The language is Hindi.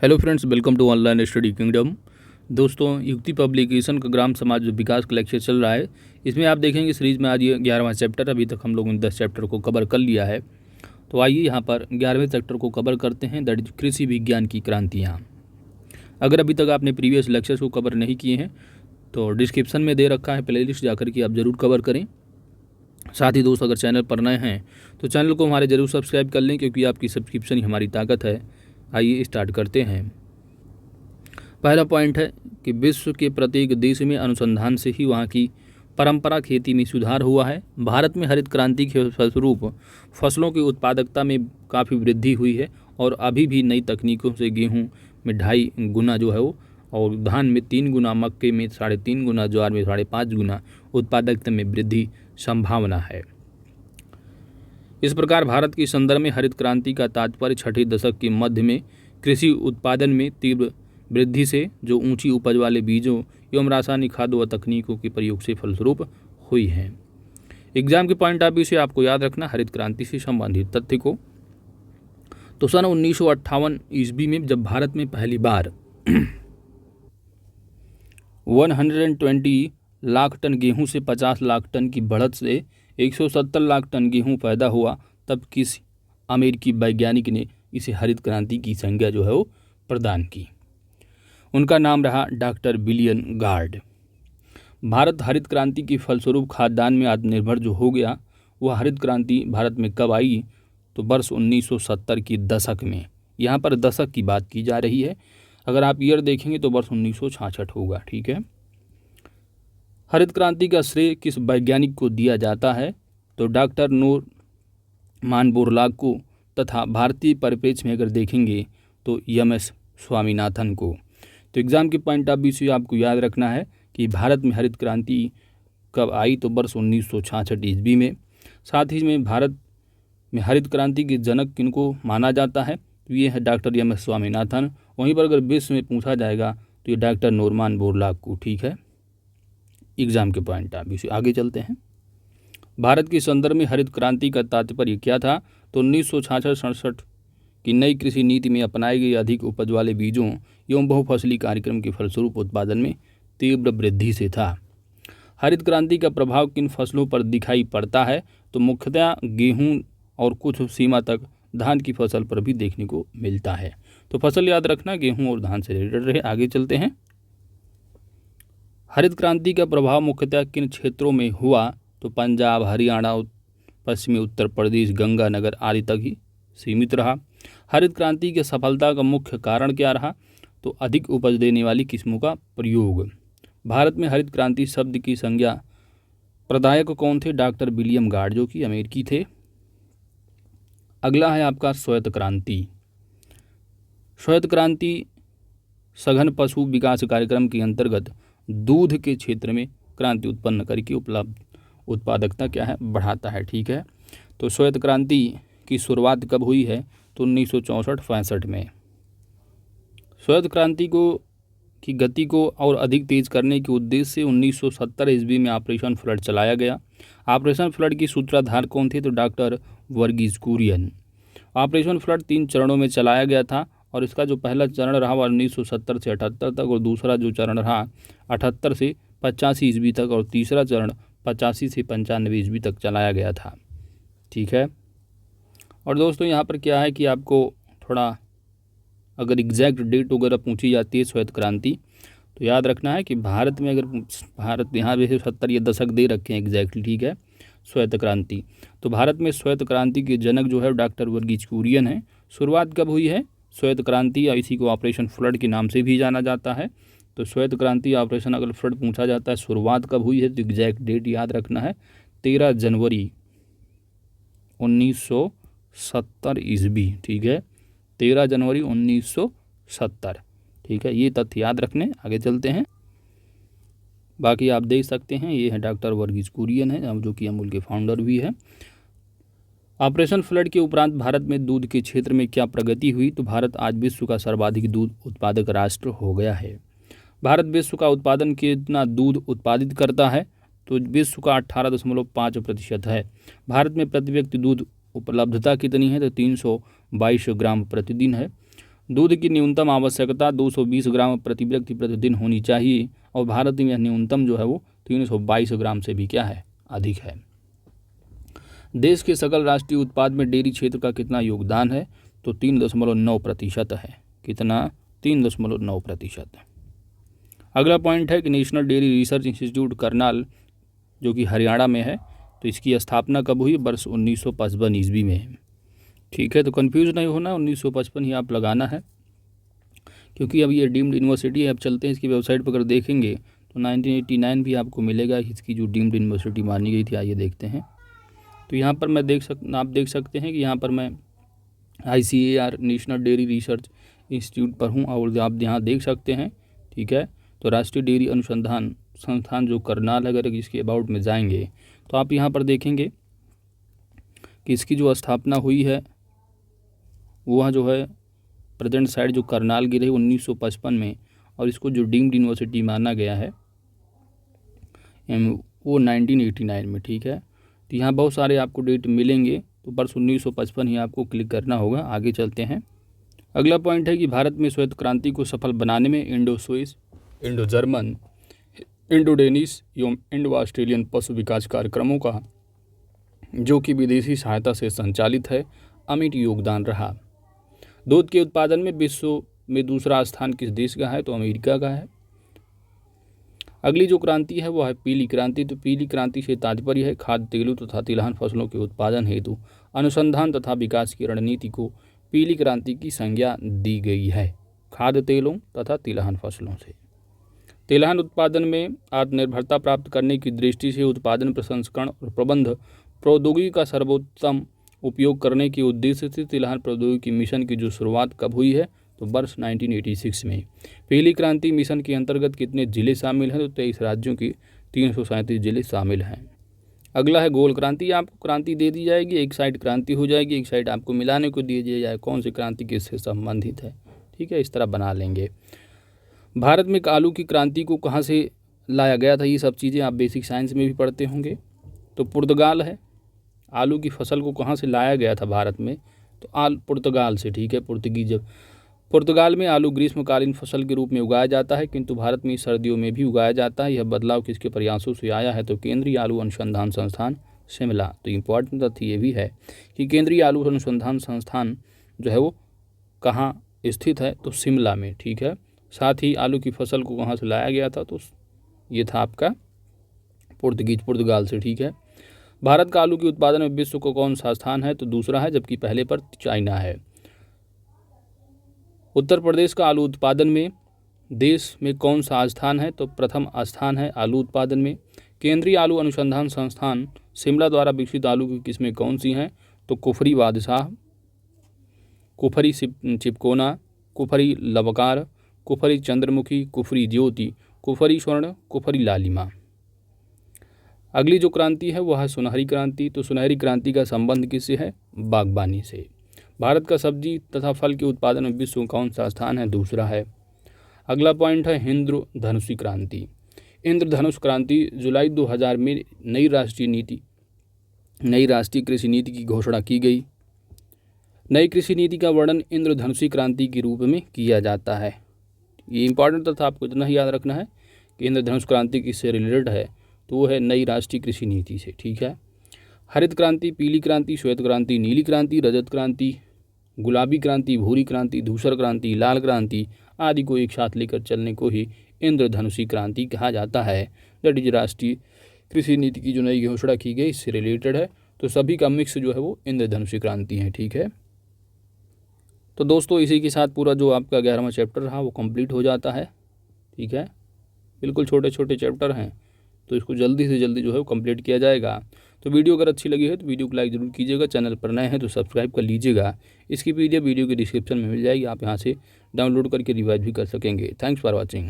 Hello friends, welcome to online study kingdom. दोस्तों, युक्ति पब्लिकेशन का ग्राम समाज विकास का लेक्चर चल रहा है। इसमें आप देखेंगे सीरीज में आज ये 11वां चैप्टर। अभी तक हम लोगों ने 10 चैप्टर को कवर कर लिया है। तो आइए यहाँ पर 11वें चैप्टर को कवर करते हैं, दैट इज कृषि विज्ञान की क्रांतियाँ। अगर अभी तक आपने प्रीवियस लेक्चर्स को कवर नहीं किए हैं तो डिस्क्रिप्शन में दे रखा है प्ले लिस्ट, जाकर के आप ज़रूर कवर करें। साथ ही दोस्त, अगर चैनल पर नए हैं तो चैनल को हमारे ज़रूर सब्सक्राइब कर लें, क्योंकि आपकी सब्सक्रिप्शन ही हमारी ताकत है। आइए स्टार्ट करते हैं। पहला पॉइंट है कि विश्व के प्रत्येक देश में अनुसंधान से ही वहाँ की परंपरा खेती में सुधार हुआ है। भारत में हरित क्रांति के फलस्वरूप फसलों की उत्पादकता में काफ़ी वृद्धि हुई है और अभी भी नई तकनीकों से गेहूं में 2.5 गुना जो है वो, और धान में 3 गुना, मक्के में 3.5 गुना, ज्वार में 5.5 गुना उत्पादकता में वृद्धि संभावना है। इस प्रकार भारत के संदर्भ में हरित क्रांति का तात्पर्य छठे दशक के मध्य में कृषि उत्पादन में तीव्र वृद्धि से जो ऊंची उपज वाले बीजों एवं रासायनिक खादों व तकनीकों के प्रयोग से फलस्वरूप हुई है। एग्जाम के पॉइंट ऑफ व्यू से आपको याद रखना हरित क्रांति से संबंधित तथ्य को। तो सन 1958 ईस्वी में जब भारत में पहली बार 120 लाख टन गेहूं से 50 लाख टन की बढ़त से 170 लाख टन गेहूं पैदा हुआ, तब किसी अमेरिकी वैज्ञानिक ने इसे हरित क्रांति की संज्ञा जो है वो प्रदान की। उनका नाम रहा डॉक्टर विलियम गार्ड। भारत हरित क्रांति के फलस्वरूप खाद्यान्न में आत्मनिर्भर जो हो गया, वह हरित क्रांति भारत में कब आई? तो वर्ष 1970 की दशक में। यहाँ पर दशक की बात की जा रही है। अगर आप ईयर देखेंगे तो वर्ष 1966 होगा। ठीक है। हरित क्रांति का श्रेय किस वैज्ञानिक को दिया जाता है? तो डॉक्टर नॉरमन बोरलॉग को, तथा भारतीय परिप्रेक्ष्य में अगर देखेंगे तो एम.एस. स्वामीनाथन को। तो एग्ज़ाम के पॉइंट ऑफ व्यू से आपको याद रखना है कि भारत में हरित क्रांति कब आई? तो वर्ष 1966 ईस्वी में। साथ ही में भारत में हरित क्रांति के जनक किनको माना जाता है? तो ये है डॉक्टर एम.एस. स्वामीनाथन। वहीं पर अगर विश्व में पूछा जाएगा तो ये डॉक्टर नॉरमन बोरलॉग को। ठीक है। एग्ज़ाम के पॉइंट ऑफ व्यू से आगे चलते हैं। भारत के संदर्भ में हरित क्रांति का तात्पर्य क्या था? तो 1966-67 की नई कृषि नीति में अपनाए गए अधिक उपज वाले बीजों एवं बहुफसली कार्यक्रम के फलस्वरूप उत्पादन में तीव्र वृद्धि से था। हरित क्रांति का प्रभाव किन फसलों पर दिखाई पड़ता है? तो मुख्यतः गेहूं और कुछ सीमा तक धान की फसल पर भी देखने को मिलता है। तो फसल याद रखना गेहूं और धान से रिलेटेड रहे। आगे चलते हैं। हरित क्रांति का प्रभाव मुख्यतः किन क्षेत्रों में हुआ? तो पंजाब, हरियाणा, पश्चिमी उत्तर प्रदेश, गंगानगर आदि तक ही सीमित रहा। हरित क्रांति की सफलता का मुख्य कारण क्या रहा? तो अधिक उपज देने वाली किस्मों का प्रयोग। भारत में हरित क्रांति शब्द की संज्ञा प्रदायक कौन थे? डॉक्टर विलियम गार्ड, जो कि अमेरिकी थे। अगला है आपका श्वेत क्रांति। श्वेत क्रांति सघन पशु विकास कार्यक्रम के अंतर्गत दूध के क्षेत्र में क्रांति उत्पन्न करके उपलब्ध उत्पादकता क्या है? बढ़ाता है। ठीक है। तो श्वेत क्रांति की शुरुआत कब हुई है? तो 1964-65 में। श्वेत क्रांति की गति को और अधिक तेज करने के उद्देश्य से 1970 ईस्वी में ऑपरेशन फ्लड चलाया गया। ऑपरेशन फ्लड की सूत्रधार कौन थे? तो doctor Varghese Kurien. Operation flood 3 चरणों में चलाया गया था, और इसका जो पहला चरण रहा वह 1970 से 78 तक, और दूसरा जो चरण रहा 78 से 85 ईस्वी तक, और तीसरा चरण 85 से 95 ईस्वी तक चलाया गया था। ठीक है। और दोस्तों, यहाँ पर क्या है कि आपको थोड़ा अगर एग्जैक्ट डेट वगैरह पूछी जाती है श्वेत क्रांति, तो याद रखना है कि भारत में अगर भारत यहाँ वैसे 70 ये दशक दे रखे हैं एग्जैक्टली। ठीक है। श्वेत क्रांति, तो भारत में श्वेत क्रांति के जनक जो है डॉक्टर वर्गीज कुरियन है। शुरुआत कब हुई है श्वेत क्रांति, या इसी को ऑपरेशन फ्लड के नाम से भी जाना जाता है? तो श्वेत क्रांति ऑपरेशन अगर फ्लड पूछा जाता है शुरुआत कब हुई है, तो एग्जैक्ट डेट याद रखना है 13 जनवरी 1970 ईस्वी। ठीक है। 13 जनवरी 1970। ठीक है। ये तथ्य याद रखने। आगे चलते हैं। बाकी आप देख सकते हैं, ये है डॉक्टर वर्गीज कुरियन है, जो कि अमूल के फाउंडर भी है। ऑपरेशन फ्लड के उपरांत भारत में दूध के क्षेत्र में क्या प्रगति हुई? तो भारत आज विश्व का सर्वाधिक दूध उत्पादक राष्ट्र हो गया है। भारत विश्व का उत्पादन कितना दूध उत्पादित करता है? तो विश्व का 18.5% है। भारत में प्रति व्यक्ति दूध उपलब्धता कितनी है? तो 322 ग्राम प्रतिदिन है। दूध की न्यूनतम आवश्यकता 220 ग्राम प्रति व्यक्ति प्रतिदिन होनी चाहिए और भारत में यह न्यूनतम जो है वो 322 ग्राम से भी क्या है, अधिक है। देश के सकल राष्ट्रीय उत्पाद में डेयरी क्षेत्र का कितना योगदान है, तो 3.9% है। कितना? 3.9%। अगला पॉइंट है कि national dairy research institute Karnal जो कि हरियाणा में है, तो इसकी स्थापना कब हुई? वर्ष 1955 ईस्वी में है। ठीक है, तो कंफ्यूज नहीं होना, 1955 ही आप लगाना है, क्योंकि अब ये डीम्ड यूनिवर्सिटी है। अब चलते हैं इसकी वेबसाइट पर, अगर देखेंगे तो 1989 भी आपको मिलेगा इसकी जो डीम्ड यूनिवर्सिटी मानी गई थी। आइए देखते हैं। तो यहाँ पर आप देख सकते हैं कि यहाँ पर मैं ICAR national dairy research institute पर हूँ और आप यहाँ देख सकते हैं। ठीक है, तो राष्ट्रीय डेयरी अनुसंधान संस्थान जो करनाल है, अगर इसके अबाउट में जाएंगे तो आप यहाँ पर देखेंगे कि इसकी जो स्थापना हुई है वह जो है प्रेजेंट साइड जो करनाल गिरे 1955 में, और इसको जो डीम्ड यूनिवर्सिटी माना गया है वो 1989 में। ठीक है, तो यहाँ बहुत सारे आपको डेट मिलेंगे, तो वर्ष 1955 ही आपको क्लिक करना होगा। आगे चलते हैं। अगला पॉइंट है कि भारत में श्वेत क्रांति को सफल बनाने में Indo Swiss, Indo German, Indo Danish एवं इंडो ऑस्ट्रेलियन पशु विकास कार्यक्रमों का जो कि विदेशी सहायता से संचालित है अमिट योगदान रहा। दूध के उत्पादन में विश्व में दूसरा स्थान किस देश का है, तो अमेरिका का है। अगली जो क्रांति है वो है पीली क्रांति। तो पीली क्रांति से तात्पर्य है खाद्य तेलों तथा तिलहन फसलों के उत्पादन हेतु अनुसंधान तथा विकास की रणनीति को पीली क्रांति की संज्ञा दी गई है। खाद्य तेलों तथा तिलहन फसलों से तिलहन उत्पादन में आत्मनिर्भरता प्राप्त करने की दृष्टि से उत्पादन प्रसंस्करण और प्रबंध प्रौद्योगिकी का सर्वोत्तम उपयोग करने के उद्देश्य से तिलहन प्रौद्योगिकी मिशन की जो शुरुआत कब हुई है, तो वर्ष 1986 में। पीली क्रांति मिशन के अंतर्गत कितने जिले शामिल हैं, तो 23 राज्यों की 337 जिले शामिल हैं। अगला है गोल क्रांति। आपको क्रांति दे दी जाएगी, एक साइड क्रांति हो जाएगी, एक साइड आपको मिलाने को दिया जाए कौन सी क्रांति किससे संबंधित है। ठीक है, इस तरह बना लेंगे। भारत में आलू की क्रांति को कहाँ से लाया गया था, ये सब चीज़ें आप बेसिक साइंस में भी पढ़ते होंगे। तो पुर्तगाल है। आलू की फसल को कहाँ से लाया गया था भारत में, तो पुर्तगाल से। ठीक है, पुर्तगाल में आलू ग्रीष्मकालीन फसल के रूप में उगाया जाता है, किंतु भारत में सर्दियों में भी उगाया जाता है। यह बदलाव किसके प्रयासों से आया है, तो केंद्रीय आलू अनुसंधान संस्थान शिमला। तो इम्पोर्टेंट तथ्य ये भी है कि केंद्रीय आलू अनुसंधान संस्थान जो है वो कहाँ स्थित है, तो शिमला में। ठीक है, साथ ही आलू की फसल को कहाँ से लाया गया था, तो ये था आपका पुर्तगाल से। ठीक है, भारत का आलू के उत्पादन में विश्व को कौन सा स्थान है, तो दूसरा है, जबकि पहले पर चाइना है। उत्तर प्रदेश का आलू उत्पादन में देश में कौन सा स्थान है, तो प्रथम स्थान है आलू उत्पादन में। केंद्रीय आलू अनुसंधान संस्थान शिमला द्वारा विकसित आलू की किस्में कौन सी हैं, तो कुफरी बादशाह, कुफरी चिपकोना, कुफरी लवकार, कुफरी चंद्रमुखी, कुफरी ज्योति, कुफरी स्वर्ण, कुफरी लालिमा। अगली जो क्रांति है वह है सुनहरी क्रांति। तो सुनहरी क्रांति का संबंध किससे है, बागवानी से। भारत का सब्जी तथा फल के उत्पादन में विश्व में कौन सा स्थान है, दूसरा है। अगला पॉइंट है इंद्रधनुषी क्रांति। इंद्रधनुष क्रांति जुलाई 2000 में नई राष्ट्रीय कृषि नीति की घोषणा की गई। नई कृषि नीति का वर्णन इंद्रधनुषी क्रांति के रूप में किया जाता है। ये इंपॉर्टेंट तथा आपको इतना ही याद रखना है कि इंद्रधनुष क्रांति किससे रिलेटेड है, तो वो है नई राष्ट्रीय कृषि नीति से। ठीक है, हरित क्रांति, पीली क्रांति, श्वेत क्रांति, नीली क्रांति, रजत क्रांति, गुलाबी क्रांति, भूरी क्रांति, धूसर क्रांति, लाल क्रांति आदि को एक साथ लेकर चलने को ही इंद्रधनुषी क्रांति कहा जाता है। दैट इज राष्ट्रीय कृषि नीति की जो नई घोषणा की गई इससे रिलेटेड है। तो सभी का मिक्स जो है वो इंद्रधनुषी क्रांति है। ठीक है, तो दोस्तों इसी के साथ पूरा जो आपका 11वां चैप्टर रहा वो कंप्लीट हो जाता है। ठीक है, बिल्कुल छोटे छोटे चैप्टर हैं, तो इसको जल्दी से जल्दी जो है वो कंप्लीट किया जाएगा। तो वीडियो अगर अच्छी लगी है तो वीडियो को लाइक ज़रूर कीजिएगा। चैनल पर नए हैं तो सब्सक्राइब कर लीजिएगा। इसकी पीडीएफ वीडियो के डिस्क्रिप्शन में मिल जाएगी, आप यहाँ से डाउनलोड करके रिवाइज भी कर सकेंगे। Thanks for watching.